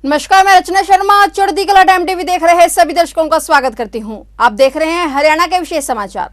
नमस्कार, मैं रचना शर्मा। चढ़ती कला टाइम टीवी देख रहे सभी दर्शकों का स्वागत करती हूं। आप देख रहे हैं हरियाणा के विशेष समाचार।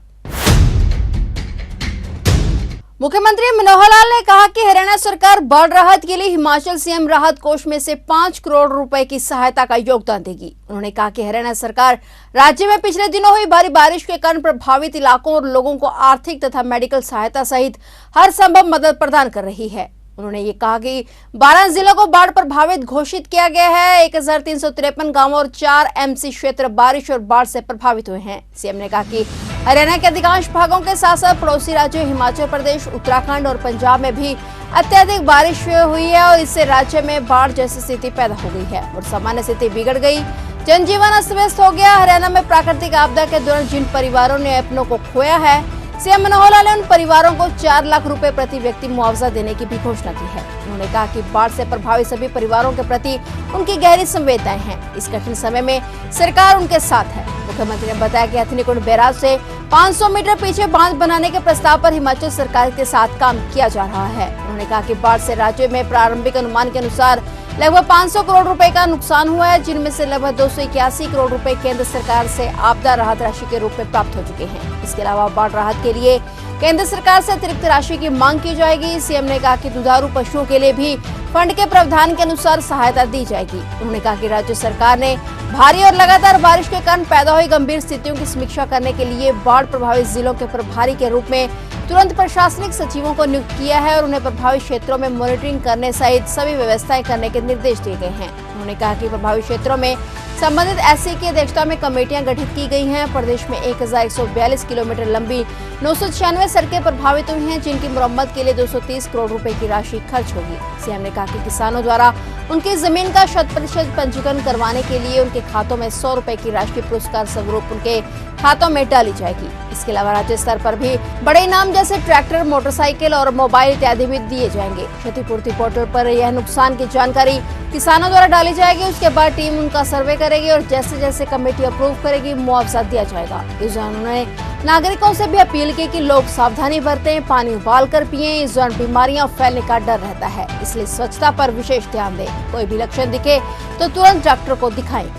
मुख्यमंत्री मनोहर लाल ने कहा कि हरियाणा सरकार बाढ़ राहत के लिए हिमाचल सीएम राहत कोष में से 5 करोड़ रुपए की सहायता का योगदान देगी। उन्होंने कहा कि हरियाणा सरकार राज्य में पिछले दिनों हुई भारी बारिश के कारण प्रभावित इलाकों और लोगों को आर्थिक तथा मेडिकल सहायता सहित हर संभव मदद प्रदान कर रही है। उन्होंने ये कहा कि 12 जिलों को बाढ़ प्रभावित घोषित किया गया है। 1353 गांवों और 4 एमसी क्षेत्र बारिश और बाढ़ से प्रभावित हुए हैं। सीएम ने कहा कि हरियाणा के अधिकांश भागों के साथ साथ पड़ोसी राज्यों हिमाचल प्रदेश, उत्तराखंड और पंजाब में भी अत्यधिक बारिश हुई है और इससे राज्य में बाढ़ जैसी स्थिति पैदा हो गई है और सामान्य स्थिति बिगड़ गई। जनजीवन अस्त व्यस्त हो गया। हरियाणा में प्राकृतिक आपदा के दौरान जिन परिवारों ने अपनों को खोया है, सीएम मनोहर लाल ने उन परिवारों को 4 लाख रुपए प्रति व्यक्ति मुआवजा देने की भी घोषणा की है। उन्होंने कहा कि बाढ़ से प्रभावित सभी परिवारों के प्रति उनकी गहरी संवेदनाएं हैं। इस कठिन समय में सरकार उनके साथ है। मुख्यमंत्री ने बताया कि हथनीकुंड बैराज से 500 मीटर पीछे बांध बनाने के प्रस्ताव पर हिमाचल सरकार के साथ काम किया जा रहा है। उन्होंने कहा कि बाढ़ से राज्य में प्रारंभिक अनुमान के अनुसार लगभग 500 करोड़ रुपए का नुकसान हुआ है, जिनमें से लगभग 281 करोड़ रुपए केंद्र सरकार से आपदा राहत राशि के रूप में प्राप्त हो चुके हैं। इसके अलावा बाढ़ राहत के लिए केंद्र सरकार से अतिरिक्त राशि की मांग की जाएगी। सीएम ने कहा कि दुधारू पशुओं के लिए भी फंड के प्रावधान के अनुसार सहायता दी जाएगी। उन्होंने कहा कि राज्य सरकार ने भारी और लगातार बारिश के कारण पैदा हुई गंभीर स्थितियों की समीक्षा करने के लिए बाढ़ प्रभावित जिलों के प्रभारी के रूप में तुरंत प्रशासनिक सचिवों को नियुक्त किया है और उन्हें प्रभावित क्षेत्रों में मॉनिटरिंग करने सहित सभी व्यवस्थाएं करने के निर्देश दिए गए हैं। उन्होंने कहा कि प्रभावित क्षेत्रों में संबंधित एससी की अध्यक्षता में कमेटियां गठित की गई हैं। प्रदेश में 1142 किलोमीटर लंबी 996 सड़कें प्रभावित हुई हैं, जिनकी मरम्मत के लिए 230 करोड़ रुपए की राशि खर्च होगी। सीएम ने कहा कि किसानों द्वारा उनकी जमीन का 100% पंजीकरण करवाने के लिए उनके खातों में 100 रुपए की राशि पुरस्कार स्वरूप उनके खातों में डाली जाएगी। इसके अलावा राज्य स्तर पर भी बड़े इनाम जैसे ट्रैक्टर, मोटरसाइकिल और मोबाइल इत्यादि भी दिए जाएंगे। क्षतिपूर्ति पोर्टल पर यह नुकसान की जानकारी किसानों द्वारा डाली जाएगी। उसके बाद टीम उनका सर्वे करेगी और जैसे जैसे कमेटी अप्रूव करेगी मुआवजा दिया जाएगा। इस दौरान उन्होंने नागरिकों से भी अपील की कि लोग सावधानी बरतें, पानी उबाल कर पिएं। इस दौरान बीमारियां फैलने का डर रहता है, इसलिए स्वच्छता पर विशेष ध्यान दें। कोई भी लक्षण दिखे तो तुरंत डॉक्टर को दिखाएं।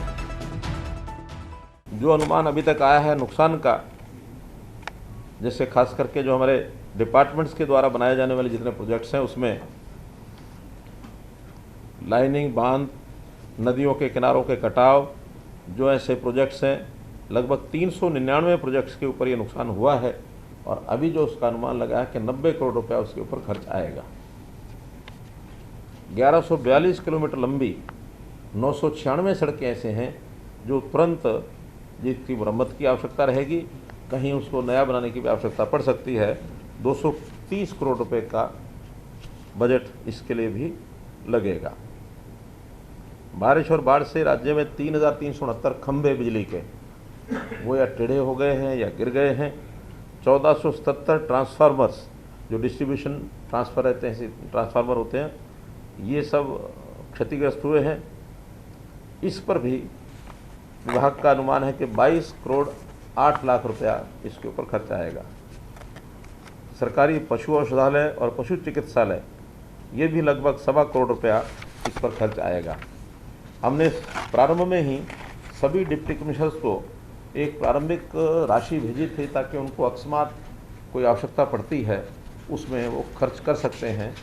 जो अनुमान अभी तक आया है नुकसान का, जैसे खास करके जो हमारे डिपार्टमेंट्स के द्वारा बनाए जाने वाले जितने प्रोजेक्ट्स हैं उसमें लाइनिंग, बांध, नदियों के किनारों के कटाव, जो ऐसे प्रोजेक्ट्स हैं, लगभग 399 प्रोजेक्ट्स के ऊपर ये नुकसान हुआ है और अभी जो उसका अनुमान लगा है कि 90 करोड़ रुपया उसके ऊपर खर्च आएगा। 1142 किलोमीटर लंबी 996 सड़कें ऐसे हैं जो तुरंत जिसकी मरम्मत की आवश्यकता रहेगी, कहीं उसको नया बनाने की भी आवश्यकता पड़ सकती है। 230 करोड़ रुपए का बजट इसके लिए भी लगेगा। बारिश और बाढ़ से राज्य में 3369 खंभे बिजली के वो या टेढ़े हो गए हैं या गिर गए हैं। 1477 ट्रांसफार्मर्स, जो डिस्ट्रीब्यूशन ट्रांसफर रहते हैं, ट्रांसफार्मर होते हैं, ये सब क्षतिग्रस्त हुए हैं। इस पर भी विभाग का अनुमान है कि 22 करोड़ 8 लाख रुपया इसके ऊपर खर्च आएगा। सरकारी पशु औषधालय और पशु चिकित्सालय, ये भी लगभग 1.25 करोड़ रुपया इस पर खर्च आएगा। हमने प्रारंभ में ही सभी डिप्टी कमिश्नर्स को एक प्रारंभिक राशि भेजी थी ताकि उनको अकस्मात कोई आवश्यकता पड़ती है उसमें वो खर्च कर सकते हैं।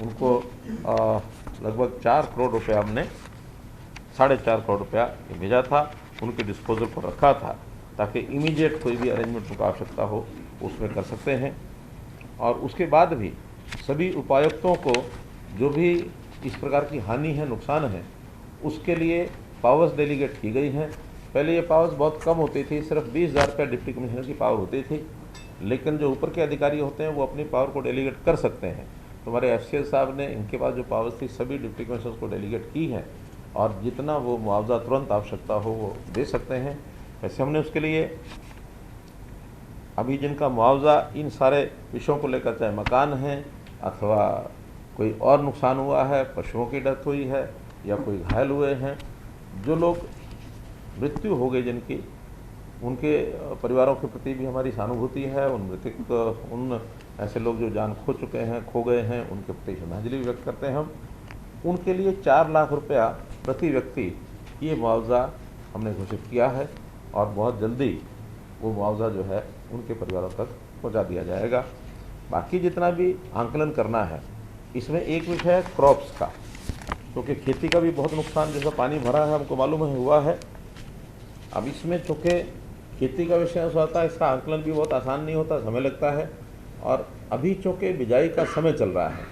उनको लगभग 4 करोड़ रुपया हमने 4.5 करोड़ रुपया भेजा था, उनके डिस्पोजल पर रखा था ताकि इमीडिएट कोई भी अरेंजमेंट उनको आवश्यकता हो उसमें कर सकते हैं। और उसके बाद भी सभी उपायुक्तों को जो भी इस प्रकार की हानि है, नुकसान है, उसके लिए पावर्स डेलीगेट की गई हैं। पहले ये पावर्स बहुत कम होती थी, सिर्फ 20,000 रुपये डिप्टी कमिश्नर की पावर होती थी, लेकिन जो ऊपर के अधिकारी होते हैं वो अपनी पावर को डेलीगेट कर सकते हैं। तो हमारे FCL साहब ने इनके पास जो पावर्स थी सभी डिप्टी कमिश्नर्स को डेलीगेट की हैं और जितना वो मुआवजा तुरंत आवश्यकता हो वो दे सकते हैं। वैसे हमने उसके लिए अभी जिनका मुआवजा इन सारे विषयों को लेकर, चाहे मकान है अथवा कोई और नुकसान हुआ है, पशुओं की डेथ हुई है या कोई घायल हुए हैं, जो लोग मृत्यु हो गई जिनकी, उनके परिवारों के प्रति भी हमारी सहानुभूति है। उन ऐसे लोग जो जान खो चुके हैं, खो गए हैं, उनके प्रति श्रद्धांजलि व्यक्त करते हैं हम। उनके लिए 4 लाख रुपया प्रति व्यक्ति ये मुआवजा हमने घोषित किया है और बहुत जल्दी वो मुआवजा जो है उनके परिवारों तक पहुंचा दिया जाएगा। बाकी जितना भी आंकलन करना है, इसमें एक विषय है क्रॉप्स का, क्योंकि खेती का भी बहुत नुकसान जैसा पानी भरा है हमको मालूम है हुआ है। अब इसमें चूँकि खेती का विषय ऐसा होता है, इसका आंकलन भी बहुत आसान नहीं होता, समय लगता है। और अभी चूँकि बिजाई का समय चल रहा है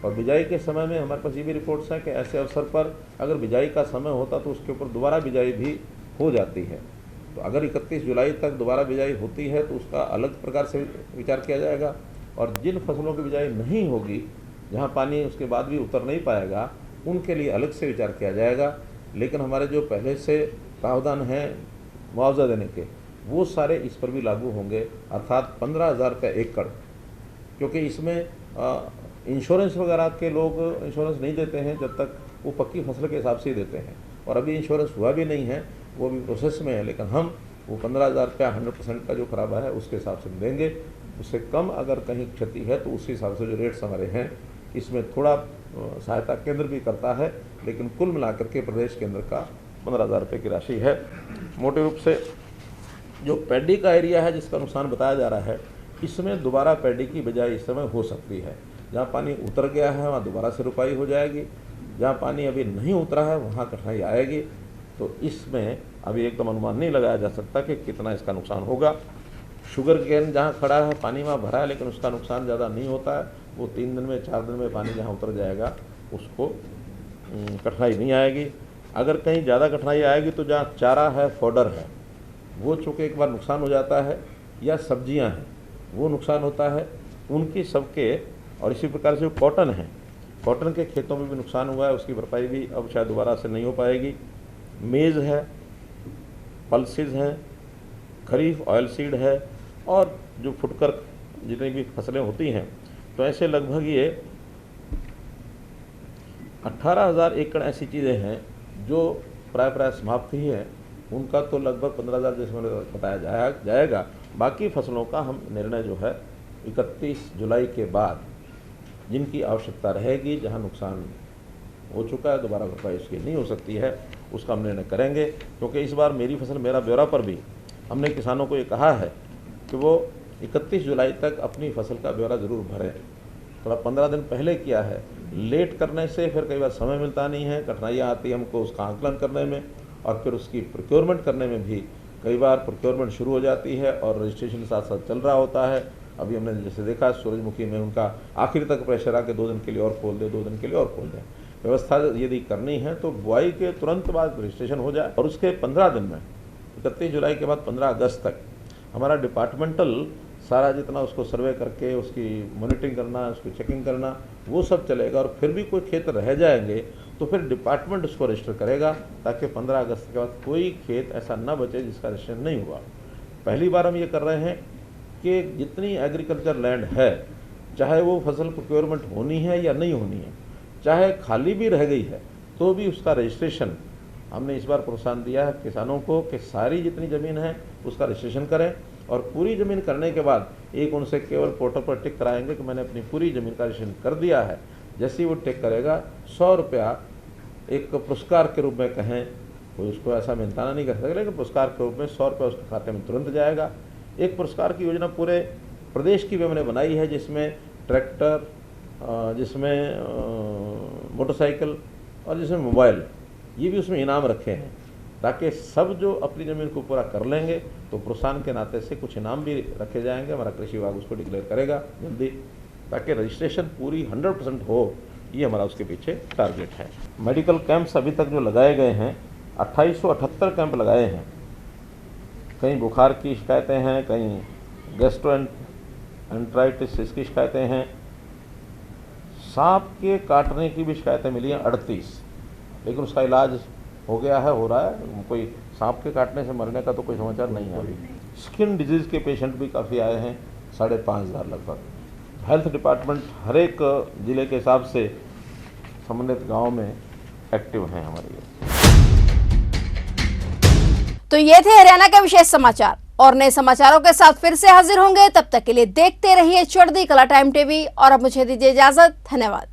और बिजाई के समय में हमारे पास ये भी रिपोर्ट्स हैं कि ऐसे अवसर पर अगर बिजाई का समय होता तो उसके ऊपर दोबारा बिजाई भी हो जाती है। तो अगर 31 जुलाई तक दोबारा बिजाई होती है तो उसका अलग प्रकार से विचार किया जाएगा। और जिन फसलों की बिजाई नहीं होगी, जहाँ पानी उसके बाद भी उतर नहीं पाएगा, उनके लिए अलग से विचार किया जाएगा। लेकिन हमारे जो पहले से प्रावधान हैं मुआवजा देने के, वो सारे इस पर भी लागू होंगे, अर्थात 15,000 रुपये एकड़। क्योंकि इसमें इंश्योरेंस वगैरह के लोग इंश्योरेंस नहीं देते हैं जब तक वो पक्की फसल के हिसाब से ही देते हैं, और अभी इंश्योरेंस हुआ भी नहीं है, वो भी प्रोसेस में है। लेकिन हम वो 15,000 रुपया 100% का जो खराबा है उसके हिसाब से देंगे। उससे कम अगर कहीं क्षति है तो उसी हिसाब से जो रेट्स हमारे हैं, इसमें थोड़ा सहायता केंद्र भी करता है, लेकिन कुल मिलाकर के प्रदेश केंद्र का 15,000 रुपये की राशि है। मोटे रूप से जो पैडी का एरिया है जिसका नुकसान बताया जा रहा है, इसमें दोबारा पैडी की बिजाई इस समय हो सकती है। जहाँ पानी उतर गया है वहाँ दोबारा से रुपाई हो जाएगी, जहाँ पानी अभी नहीं उतरा है वहाँ कठिनाई आएगी। तो इसमें अभी एकदम अनुमान नहीं लगाया जा सकता कि कितना इसका नुकसान होगा। शुगर केन जहाँ खड़ा है पानी वहाँ भरा है, लेकिन उसका नुकसान ज़्यादा नहीं होता है। वो 3 दिन में 4 दिन में पानी जहाँ उतर जाएगा उसको कठिनाई नहीं आएगी। अगर कहीं ज़्यादा कठिनाई आएगी तो जहाँ चारा है, फॉडर है, वो चूँकि एक बार नुकसान हो जाता है, या सब्जियां हैं वो नुकसान होता है उनकी सबके। और इसी प्रकार से जो कॉटन है, कॉटन के खेतों में भी नुकसान हुआ है, उसकी भरपाई भी अब शायद दोबारा से नहीं हो पाएगी। मेज़ है, पल्सेस हैं, खरीफ ऑयल सीड है, और जो फुटकर जितनी भी फसलें होती हैं, तो ऐसे लगभग ये 18,000 एकड़ ऐसी चीज़ें हैं जो प्राय समाप्त ही है। उनका तो लगभग 15,000 जैसे मैंने बताया जाएगा। बाकी फसलों का हम निर्णय जो है 31 जुलाई के बाद, जिनकी आवश्यकता रहेगी, जहां नुकसान हो चुका है दोबारा भरपाई उसकी नहीं हो सकती है, उसका हम निर्णय करेंगे। क्योंकि इस बार मेरी फसल मेरा ब्यौरा पर भी हमने किसानों को ये कहा है कि वो 31 जुलाई तक अपनी फसल का ब्यौरा ज़रूर भरें। थोड़ा 15 दिन पहले किया है, लेट करने से फिर कई बार समय मिलता नहीं है, कठिनाइयाँ आती है हमको उसका आंकलन करने में, और फिर उसकी प्रोक्योरमेंट करने में भी कई बार प्रोक्योरमेंट शुरू हो जाती है और रजिस्ट्रेशन साथ साथ चल रहा होता है। अभी हमने जैसे देखा सूरजमुखी में उनका आखिर तक प्रेशर आके 2 दिन के लिए और खोल दे, 2 दिन के लिए और खोल दें। व्यवस्था यदि करनी है तो बुआई के तुरंत बाद रजिस्ट्रेशन हो जाए, और उसके 15 दिन में 31 जुलाई के बाद 15 अगस्त तक हमारा डिपार्टमेंटल सारा जितना उसको सर्वे करके उसकी मॉनिटरिंग करना, उसकी चेकिंग करना, वो सब चलेगा। और फिर भी कोई खेत रह जाएंगे तो फिर डिपार्टमेंट उसको रजिस्टर करेगा, ताकि 15 अगस्त के बाद कोई खेत ऐसा ना बचे जिसका रजिस्ट्रेशन नहीं हुआ। पहली बार हम ये कर रहे हैं कि जितनी एग्रीकल्चर लैंड है, चाहे वो फसल प्रोक्योरमेंट होनी है या नहीं होनी है, चाहे खाली भी रह गई है, तो भी उसका रजिस्ट्रेशन हमने इस बार प्रोत्साहन दिया है किसानों को कि सारी जितनी ज़मीन है उसका रजिस्ट्रेशन करें। और पूरी ज़मीन करने के बाद एक उनसे केवल पोर्टल पर टिक कराएंगे कि मैंने अपनी पूरी ज़मीन का रजिस्ट्रेशन कर दिया है। जैसे ही वो टिक करेगा, 100 रुपया एक पुरस्कार के रूप में कहें, कोई उसको ऐसा मिलताना नहीं कर सकता, लेकिन पुरस्कार के रूप में 100 रुपया उसके खाते में तुरंत जाएगा। एक पुरस्कार की योजना पूरे प्रदेश की भी हमने बनाई है, जिसमें ट्रैक्टर, जिसमें मोटरसाइकिल और जिसमें मोबाइल, ये भी उसमें इनाम रखे हैं, ताकि सब जो अपनी ज़मीन को पूरा कर लेंगे तो प्रोत्साहन के नाते से कुछ इनाम भी रखे जाएंगे। हमारा कृषि विभाग उसको डिक्लेयर करेगा जल्दी, ताकि रजिस्ट्रेशन पूरी 100% हो। ये हमारा उसके पीछे टारगेट है। मेडिकल कैंप्स अभी तक जो लगाए गए हैं, 2878 कैंप लगाए हैं। कहीं बुखार की शिकायतें हैं, कहीं गैस्ट्रोएंटराइटिस इसकी शिकायतें हैं, सांप के काटने की भी शिकायतें मिली हैं 38, लेकिन उसका इलाज हो गया है, हो रहा है। कोई सांप के काटने से मरने का तो कोई समाचार नहीं है अभी। स्किन डिजीज़ के पेशेंट भी काफ़ी आए हैं, 5,500 लगभग। हेल्थ डिपार्टमेंट हर एक ज़िले के हिसाब से संबंधित गांव में एक्टिव हैं हमारे लिए। तो ये थे हरियाणा के विशेष समाचार, और नए समाचारों के साथ फिर से हाजिर होंगे। तब तक के लिए देखते रहिए चढ़ती कला टाइम टीवी, और अब मुझे दीजिए इजाजत। धन्यवाद।